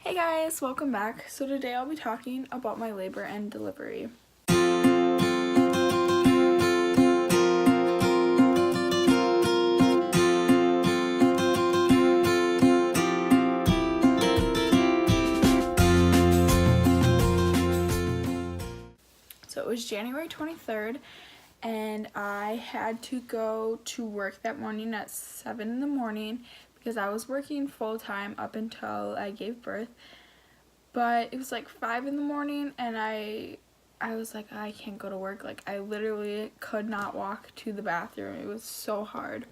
Hey guys, welcome back. So today I'll be talking about my labor and delivery. So it was January 23rd and I had to go to work that morning at 7 in the morning because I was working full-time up until I gave birth. But it was like 5 in the morning and I was like, I can't go to work. Like, I literally could not walk to the bathroom. It was so hard.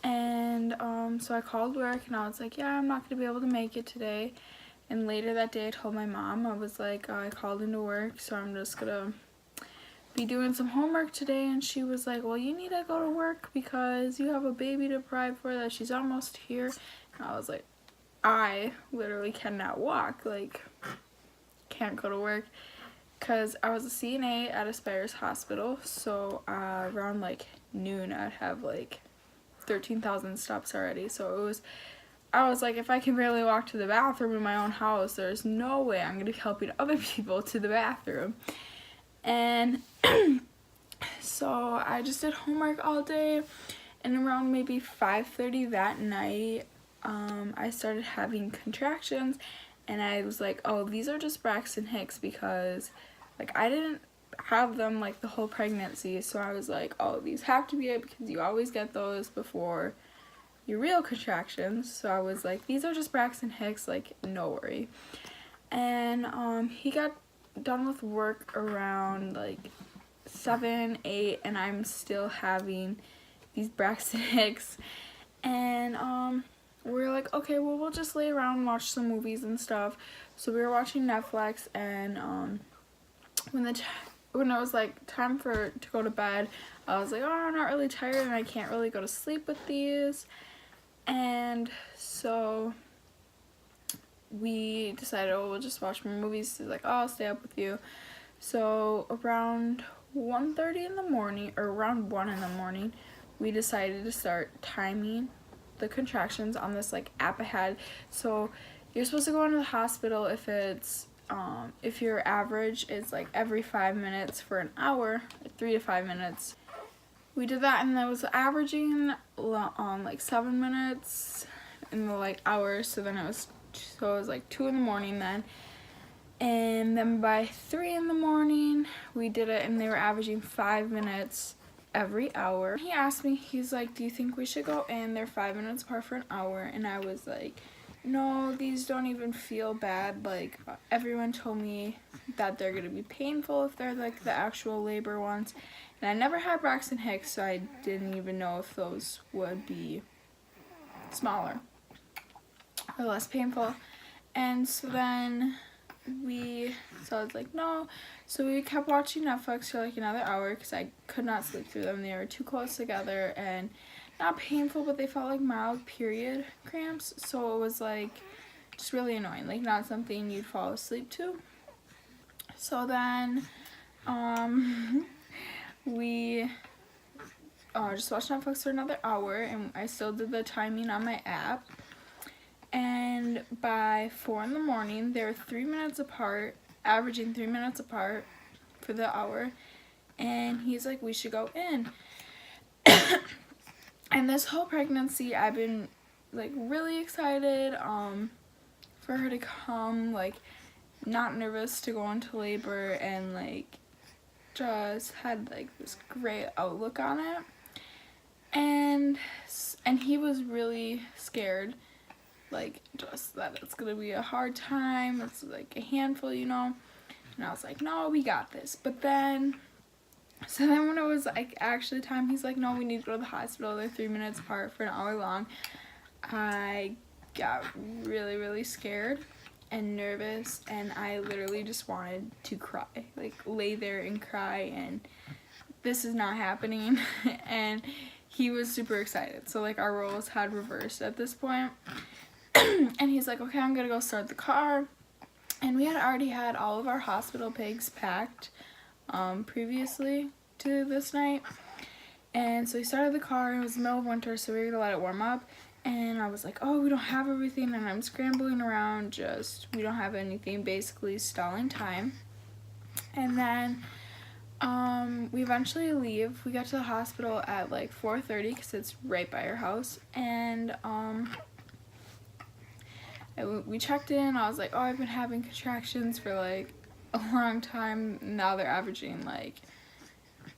And so I called work and I was like, yeah, I'm not going to be able to make it today. And later that day I told my mom, I was like, I called into work, so I'm just going to be doing some homework today. And she was like, well, you need to go to work because you have a baby to provide for that. She's almost here. And I was like, I literally cannot walk, like, can't go to work, because I was a CNA at Aspires Hospital, so around like noon I'd have like 13,000 steps already. So I was like, if I can barely walk to the bathroom in my own house, there's no way I'm going to be helping other people to the bathroom. And so I just did homework all day, and around maybe 5:30 that night, I started having contractions, and I was like, oh, these are just Braxton Hicks, because like I didn't have them like the whole pregnancy. So I was like, oh, these have to be it because you always get those before your real contractions. So I was like, these are just Braxton Hicks, like, no worry. And he got done with work around like 7, 8, and I'm still having these Braxton Hicks. And we're like, okay, well, we'll just lay around and watch some movies and stuff. So we were watching Netflix, and when it was like time to go to bed, I was like, oh, I'm not really tired and I can't really go to sleep with these. And so we decided, oh, we'll just watch more movies. He's like, oh, I'll stay up with you. So around 1:30 in the morning, or around 1 in the morning, we decided to start timing the contractions on this like app I had. So you're supposed to go into the hospital if your average is like every 5 minutes for an hour, 3 to 5 minutes. We did that, and I was averaging like 7 minutes in the like hours. So it was like 2 in the morning then. And then by 3 in the morning, we did it, and they were averaging 5 minutes every hour. He asked me, he's like, do you think we should go in? They're 5 minutes apart for an hour. And I was like, no, these don't even feel bad. Like, everyone told me that they're gonna be painful if they're like the actual labor ones. And I never had Braxton Hicks, so I didn't even know if those would be smaller or less painful. And so then so I was like, no. So we kept watching Netflix for like another hour because I could not sleep through them. They were too close together and not painful, but they felt like mild period cramps. So it was like just really annoying, like not something you'd fall asleep to. So then we just watched Netflix for another hour, and I still did the timing on my app. And by 4 in the morning, they were 3 minutes apart, averaging 3 minutes apart for the hour. And he's like, we should go in. And this whole pregnancy, I've been like really excited for her to come, like not nervous to go into labor, and like just had like this great outlook on it. And he was really scared, like just that it's gonna be a hard time, it's like a handful, you know. And I was like, no, we got this. But then when it was like actually time, he's like, no, we need to go to the hospital, they're 3 minutes apart for an hour long. I got really, really scared and nervous, and I literally just wanted to cry, like lay there and cry, and this is not happening. And he was super excited, so like our roles had reversed at this point. And he's like, okay, I'm gonna go start the car. And we had already had all of our hospital pigs packed previously to this night. And so he started the car. It was the middle of winter, so we were gonna let it warm up. And I was like, oh, we don't have everything, and I'm scrambling around, we don't have anything, basically stalling time. And then we eventually leave. We got to the hospital at like 4:30 because it's right by our house. And we checked in. I was like, oh, I've been having contractions for like a long time. Now they're averaging like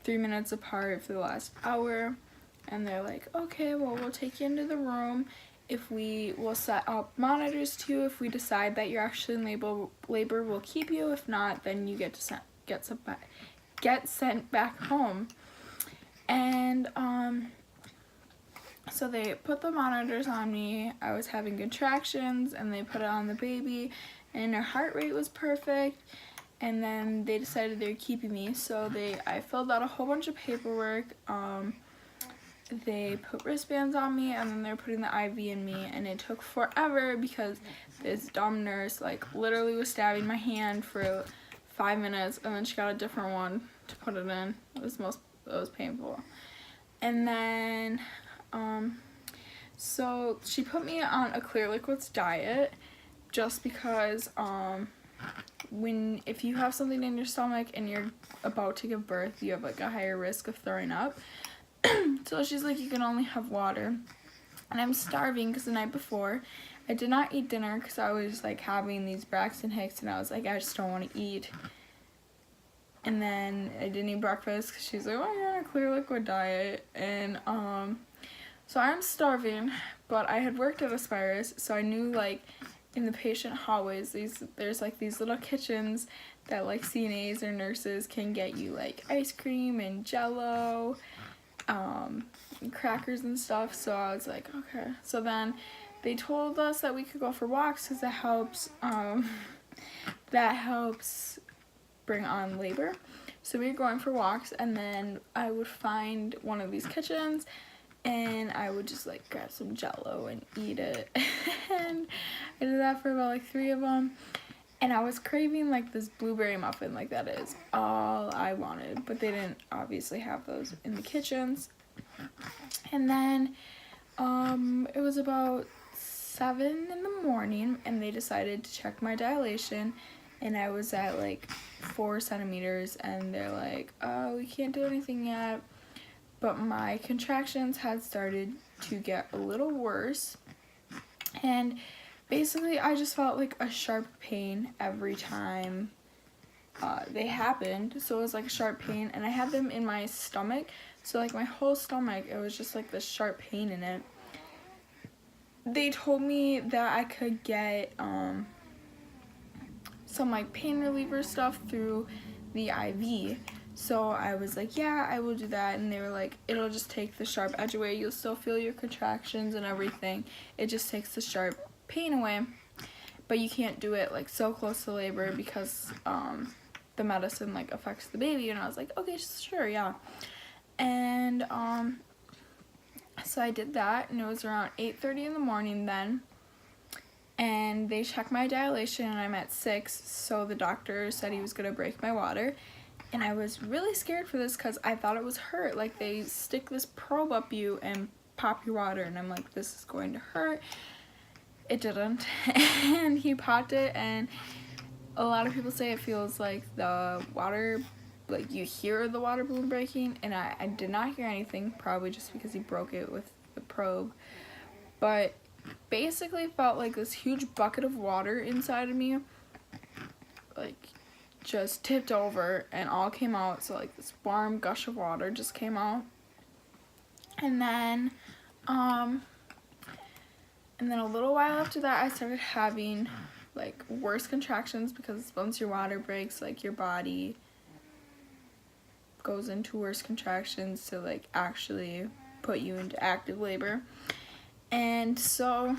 3 minutes apart for the last hour. And they're like, okay, well, we'll take you into the room. We'll set up monitors too. If we decide that you're actually in labor, we'll keep you. If not, then you get sent back home. And so they put the monitors on me. I was having contractions, and they put it on the baby, and her heart rate was perfect. And then they decided they were keeping me, so I filled out a whole bunch of paperwork. They put wristbands on me, and then they're putting the IV in me, and it took forever because this dumb nurse like literally was stabbing my hand for 5 minutes, and then she got a different one to put it in. It was painful. And then so she put me on a Clear Liquids diet just because if you have something in your stomach and you're about to give birth, you have like a higher risk of throwing up. So she's like, you can only have water. And I'm starving because the night before I did not eat dinner because I was like having these Braxton Hicks, and I was like, I just don't want to eat. And then I didn't eat breakfast because she's like, oh, you're on a Clear Liquid diet. And so I'm starving, but I had worked at Aspirus, so I knew like in the patient hallways there's like these little kitchens that like CNAs or nurses can get you like ice cream and Jello, and crackers and stuff. So I was like, okay. So then they told us that we could go for walks because that helps bring on labor. So we were going for walks, and then I would find one of these kitchens, and I would just like grab some Jello and eat it. And I did that for about like 3 of them. And I was craving like this blueberry muffin, like that is all I wanted. But they didn't obviously have those in the kitchens. And then it was about 7 in the morning, and they decided to check my dilation. And I was at like 4 centimeters, and they're like, oh, we can't do anything yet. But my contractions had started to get a little worse. And basically, I just felt like a sharp pain every time they happened. So it was like a sharp pain, and I had them in my stomach. So like my whole stomach, it was just like this sharp pain in it. They told me that I could get some like pain reliever stuff through the IV. So I was like, yeah, I will do that. And they were like, it'll just take the sharp edge away. You'll still feel your contractions and everything. It just takes the sharp pain away. But you can't do it like so close to labor because the medicine like affects the baby. And I was like, okay, sure, yeah. And so I did that, and it was around 8:30 in the morning then. And they checked my dilation, and I'm at 6, so the doctor said he was gonna break my water. And I was really scared for this because I thought it was hurt. Like, they stick this probe up you and pop your water, and I'm like, this is going to hurt. It didn't. And he popped it, and a lot of people say it feels like the water, like you hear the water balloon breaking, and I did not hear anything, probably just because he broke it with the probe. But basically felt like this huge bucket of water inside of me, like, just tipped over and all came out. So like this warm gush of water just came out. And then a little while after that, I started having like worse contractions because once your water breaks, like your body goes into worse contractions to like actually put you into active labor. And so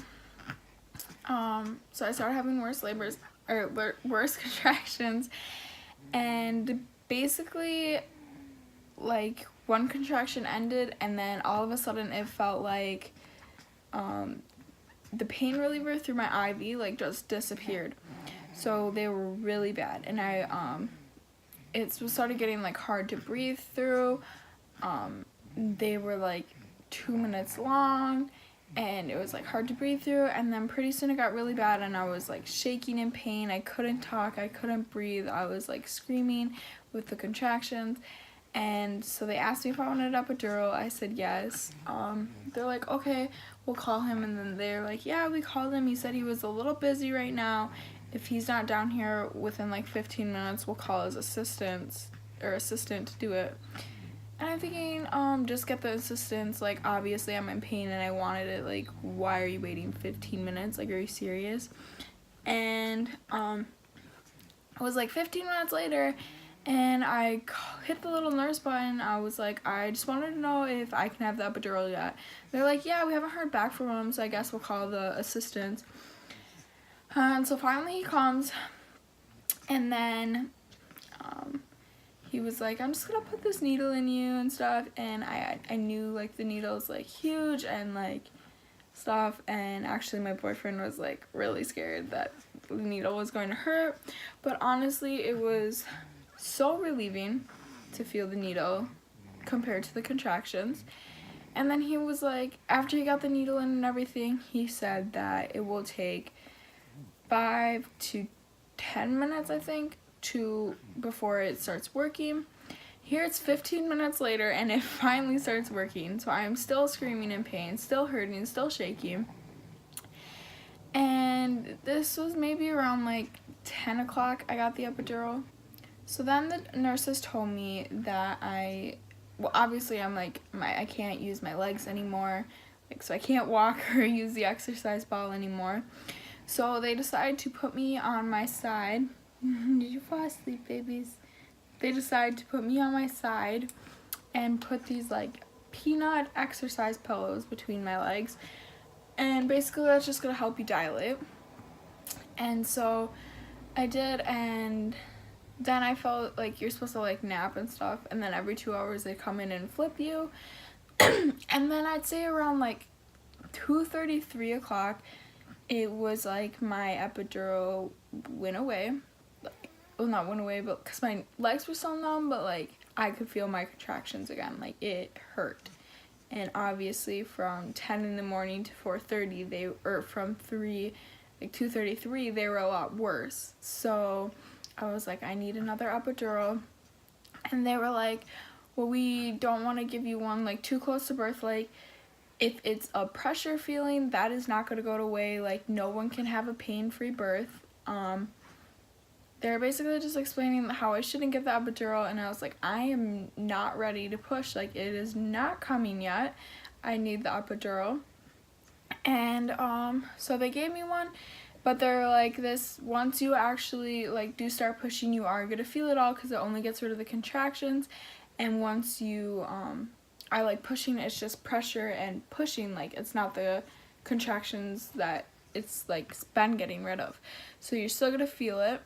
I started having worse contractions, and basically like one contraction ended, and then all of a sudden it felt like the pain reliever through my IV like just disappeared. So they were really bad, and it started getting like hard to breathe through. They were like 2 minutes long, and it was like hard to breathe through, and then pretty soon it got really bad and I was like shaking in pain. I couldn't talk, I couldn't breathe, I was like screaming with the contractions. And so they asked me if I wanted an epidural. I said yes. They're like, okay, we'll call him. And then they're like, yeah, we called him, he said he was a little busy right now. If he's not down here within like 15 minutes, we'll call his assistant to do it. And I'm thinking, just get the assistance. Like, obviously I'm in pain and I wanted it. Like, why are you waiting 15 minutes? Like, are you serious? And it was like 15 minutes later, and I hit the little nurse button. I was like, I just wanted to know if I can have the epidural yet. They're like, yeah, we haven't heard back from him, so I guess we'll call the assistant. And so finally he comes, and then he was like, I'm just gonna put this needle in you and stuff. And I knew like the needle's like huge and like stuff, and actually my boyfriend was like really scared that the needle was going to hurt. But honestly, it was so relieving to feel the needle compared to the contractions. And then he was like, after he got the needle in and everything, he said that it will take 5 to 10 minutes, I think, before it starts working. Here it's 15 minutes later and it finally starts working. So I'm still screaming in pain, still hurting, still shaking. And this was maybe around like 10 o'clock I got the epidural. So then the nurses told me that obviously I'm like, I can't use my legs anymore. Like, so I can't walk or use the exercise ball anymore. So they decided to put me on my side. Did you fall asleep, babies? They decided to put me on my side and put these like peanut exercise pillows between my legs. And basically that's just gonna help you dilate. And so I did, and then I felt like you're supposed to like nap and stuff, and then every 2 hours they come in and flip you. And then I'd say around like 2:30, 3 o'clock, it was like my epidural went away. Well, not went away, but because my legs were so numb, but like I could feel my contractions again. Like, it hurt. And obviously from 10 in the morning to 4:30, from 2:33, they were a lot worse. So I was like, I need another epidural. And they were like, well, we don't want to give you one like too close to birth. Like, if it's a pressure feeling, that is not going to go away. Like, no one can have a pain-free birth. They're basically just explaining how I shouldn't get the epidural, and I was like, I am not ready to push. Like, it is not coming yet. I need the epidural. And so they gave me one, but they're like, this, once you actually like do start pushing, you are gonna feel it all because it only gets rid of the contractions. And once you are like pushing, it's just pressure and pushing. Like, it's not the contractions that it's like been getting rid of. So you're still gonna feel it.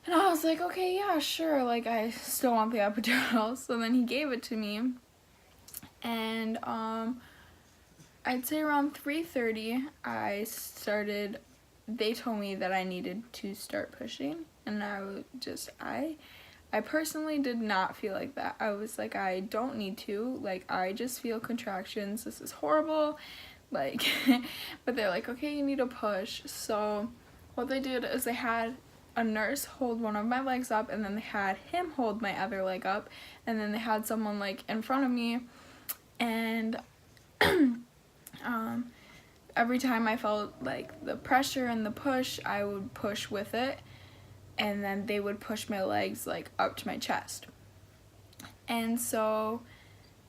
And I was like, okay, yeah, sure, like, I still want the epidural. So then he gave it to me, and I'd say around 3:30, they told me that I needed to start pushing, and I personally did not feel like that. I was like, I don't need to, like, I just feel contractions, this is horrible, like, but they're like, okay, you need to push. So what they did is they had a nurse hold one of my legs up, and then they had him hold my other leg up, and then they had someone like in front of me, and every time I felt like the pressure and the push, I would push with it, and then they would push my legs like up to my chest. And so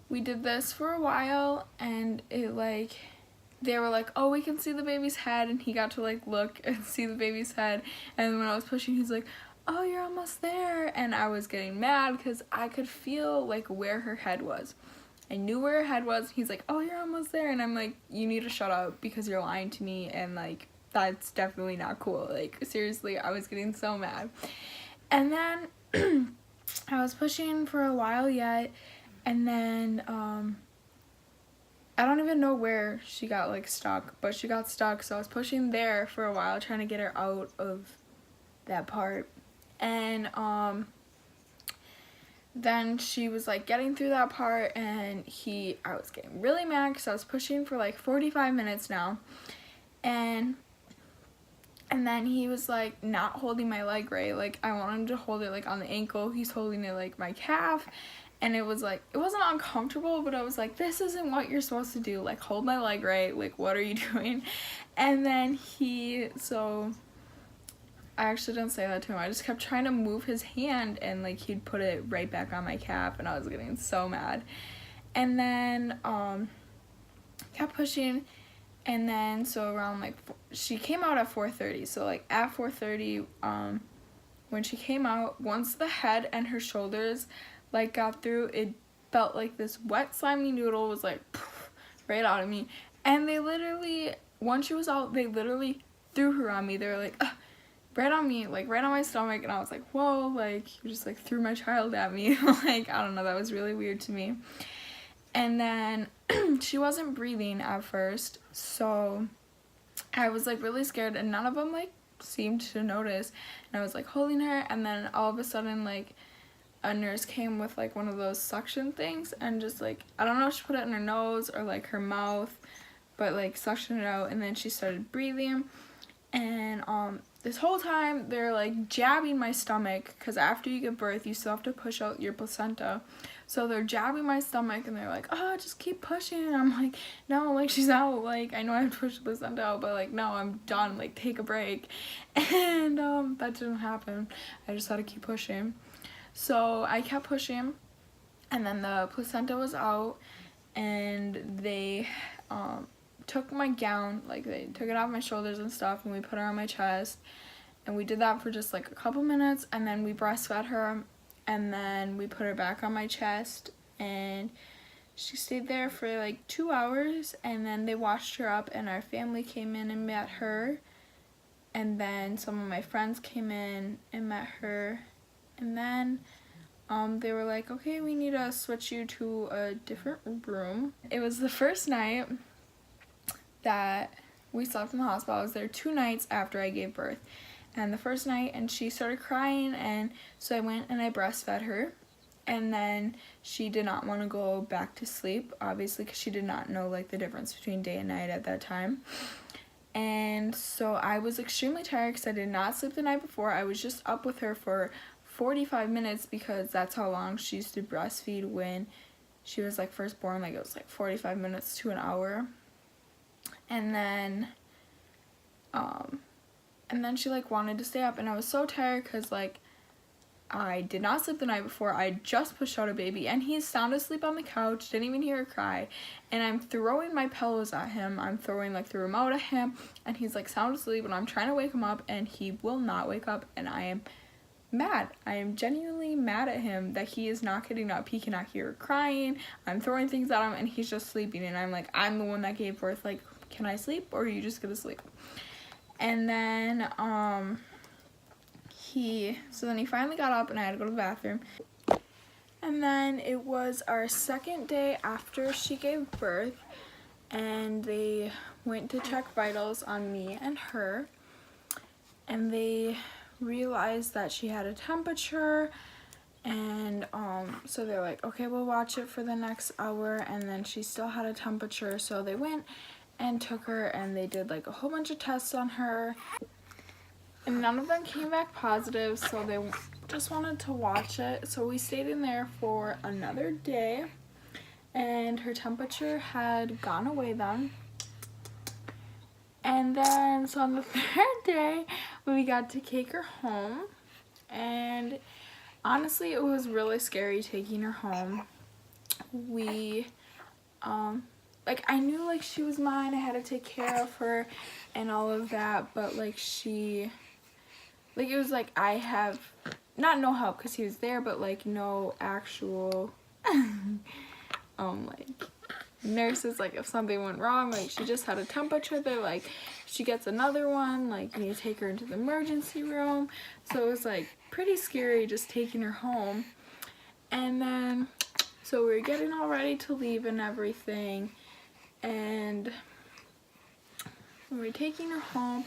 we did this for a while, and it like, they were like, oh, we can see the baby's head, and he got to like look and see the baby's head. And when I was pushing, he's like, oh, you're almost there. And I was getting mad because I could feel like where her head was. I knew where her head was. He's like, oh, you're almost there. And I'm like, you need to shut up because you're lying to me, and like, that's definitely not cool. Like, seriously, I was getting so mad. And then I was pushing for a while yet, and then I don't even know where she got like stuck, but she got stuck. So I was pushing there for a while, trying to get her out of that part. And then she was like getting through that part, and I was getting really mad because I was pushing for like 45 minutes now, and then he was like not holding my leg right. Like I want him to hold it like on the ankle, he's holding it like my calf, and it was like, it wasn't uncomfortable, but I was like, this isn't what you're supposed to do, like hold my leg right, like what are you doing? And then I actually didn't say that to him. I just kept trying to move his hand, and like he'd put it right back on my calf, and I was getting so mad. And then kept pushing, and then so around like she came out at 4:30. So like at 4:30, when she came out, once the head and her shoulders like got through, it felt like this wet slimy noodle was like right out of me. And they literally, once she was out, they literally threw her on me. They were like, ugh, right on me, like right on my stomach, and I was like, whoa, like you just like threw my child at me. Like I don't know, that was really weird to me. And then she wasn't breathing at first, so I was like really scared, and none of them like seemed to notice, and I was like holding her, and then all of a sudden like a nurse came with like one of those suction things, and just like, I don't know if she put it in her nose or like her mouth, but like suctioned it out, and then she started breathing. And this whole time they're like jabbing my stomach, because after you give birth you still have to push out your placenta, so they're jabbing my stomach, and they're like, oh, just keep pushing, and I'm like, no, like she's out, like I know I have to push the placenta out, but like no, I'm done, like take a break. And that didn't happen. I just had to keep pushing, so I kept pushing, and then the placenta was out, and they took my gown, like they took it off my shoulders and stuff, and we put her on my chest, and we did that for just like a couple minutes, and then we breastfed her, and then we put her back on my chest, and she stayed there for like 2 hours, and then they washed her up, and our family came in and met her, and then some of my friends came in and met her, and then they were like, okay, we need to switch you to a different room. It was the first night that we slept in the hospital. I was there 2 nights after I gave birth, and the first night, and she started crying, and so I went and I breastfed her, and then she did not want to go back to sleep, obviously, because she did not know like the difference between day and night at that time. And so I was extremely tired because I did not sleep the night before. I was just up with her for 45 minutes because that's how long she used to breastfeed when she was like first born. Like it was like 45 minutes to an hour. And then she like wanted to stay up, and I was so tired because like I did not sleep the night before. I just pushed out a baby, and he's sound asleep on the couch, didn't even hear her cry, and I'm throwing my pillows at him. I'm throwing like the remote at him, and he's like sound asleep, and I'm trying to wake him up, and he will not wake up, and I am mad. I am genuinely mad at him that he is not getting up. He cannot hear her crying. I'm throwing things at him, and he's just sleeping, and I'm like, I'm the one that gave birth, like, can I sleep, or are you just gonna sleep? And then he finally got up, and I had to go to the bathroom. And then it was our second day after she gave birth, and they went to check vitals on me and her, and they realized that she had a temperature, and so they're like, okay, we'll watch it for the next hour, and then she still had a temperature, so they went and took her, and they did like a whole bunch of tests on her, and none of them came back positive, so they just wanted to watch it. So we stayed in there for another day, and her temperature had gone away then. And then so on the third day we got to take her home, and honestly it was really scary taking her home. We like, I knew like she was mine, I had to take care of her and all of that, but like it was like I have not no help because he was there, but like no actual like nurses. Like if something went wrong, like she just had a temperature, they're like, she gets another one, like you need to take her into the emergency room. So it was like pretty scary just taking her home. And then so we were getting all ready to leave and everything, and we were taking her home.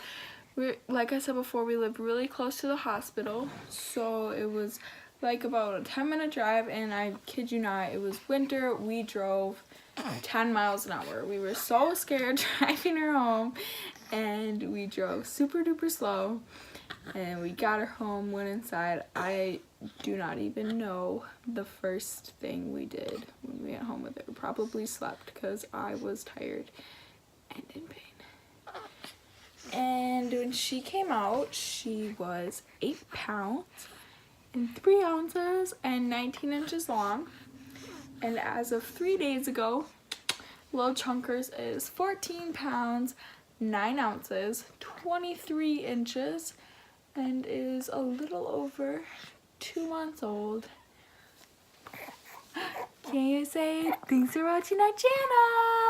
Like I said before, we lived really close to the hospital, so it was like about a 10-minute drive, and I kid you not, it was winter. We drove 10 miles an hour. We were so scared driving her home, and we drove super duper slow, and we got her home, went inside. I do not even know the first thing we did when we went home with her. Probably slept because I was tired and in pain. And when she came out, she was 8 pounds and 3 ounces and 19 inches long. And as of 3 days ago, Little Chunkers is 14 pounds, 9 ounces, 23 inches, and is a little over 2 months old. Can you say thanks for watching our channel?